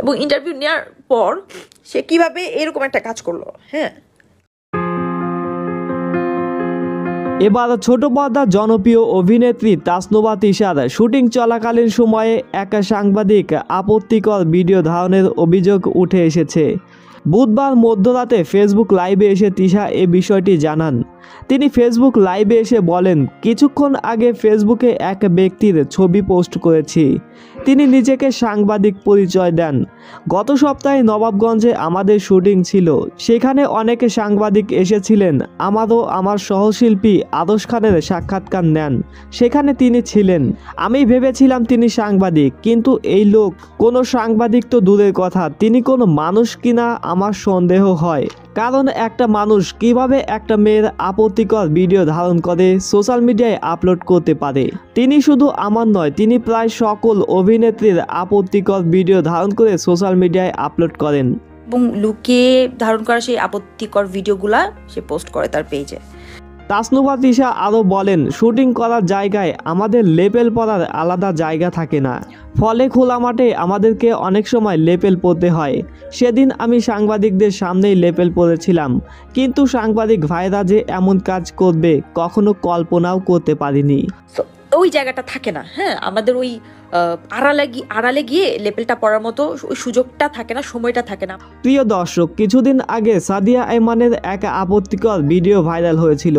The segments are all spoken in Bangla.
এবং ইন্টারভিউ নেওয়ার পর সে কিভাবে এরকম একটা কাজ করলো। হ্যাঁ, এবার ছোট পর্দার জনপ্রিয় অভিনেত্রী তাসনুভা তিশার শুটিং চলাকালীন সময়ে এক সাংবাদিক আপত্তিকর ভিডিও ধারণের অভিযোগ উঠে এসেছে। বুধবার মধ্যরাতে ফেসবুক লাইভে এসে তিশা এ বিষয়টি জানান। তিনি ফেসবুক লাইভে এসে বলেন, কিছুক্ষণ আগে ফেসবুকে এক ব্যক্তির ছবি পোস্ট করেছি। তিনি নিজেকে সাংবাদিক পরিচয় দেন। গত সপ্তাহে নবাবগঞ্জে আমাদের শুটিং ছিল, সেখানে অনেক সাংবাদিক এসেছিলেন। আমারও আমার সহশিল্পী আদর্শ খানের সাক্ষাৎকার নেন, সেখানে তিনি ছিলেন। আমি ভেবেছিলাম তিনি সাংবাদিক, কিন্তু এই লোক কোনো সাংবাদিক তো দূরের কথা, তিনি কোনো মানুষ কিনা আমার সন্দেহ হয়। কারণ একটা মানুষ কিভাবে একটা মেয়ের আপত্তিকর ভিডিও ধারণ করে সোশ্যাল মিডিয়ায় আপলোড করতে পারে? তিনি শুধু আমার নয়, তিনি প্রায় সকল অভিনেত্রীর আপত্তিকর ভিডিও ধারণ করে সোশ্যাল মিডিয়ায় আপলোড করেন এবং লুকিয়ে ধারণ করা সেই আপত্তিকর ভিডিওগুলা সে পোস্ট করে তার পেজে। তাসনুভা তিশা আরও বলেন, শুটিং করার জায়গায় আমাদের লেপেল পরার আলাদা জায়গা থাকে না, ফলে খোলা মাঠে আমাদেরকে অনেক সময় লেপেল পরতে হয়। সেদিন আমি সাংবাদিকদের সামনেই লেপেল পরেছিলাম, কিন্তু সাংবাদিক ভাইরা যে এমন কাজ করবে কখনো কল্পনাও করতে পারিনি। তো ওই জায়গাটা থাকে না। হ্যাঁ, আমাদের ওই আড়ালে গিয়ে লেপেলটা পড়ার মতো ওই সুযোগটা থাকে না, সময়টা থাকে না। প্রিয় দর্শক, কিছুদিন আগে সাদিয়া আইমানের এক আপত্তিকর ভিডিও ভাইরাল হয়েছিল।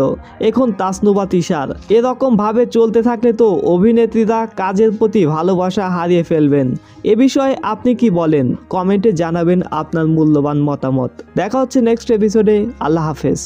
এখন তাসনুভা তিশার এরকম ভাবে চলতে থাকলে তো অভিনেত্রীরা কাজের প্রতি ভালোবাসা হারিয়ে ফেলবেন। এ বিষয়ে আপনি কি বলেন? কমেন্টে জানাবেন আপনার মূল্যবান মতামত। দেখা হচ্ছে নেক্সট এপিসোডে। আল্লাহ হাফেজ।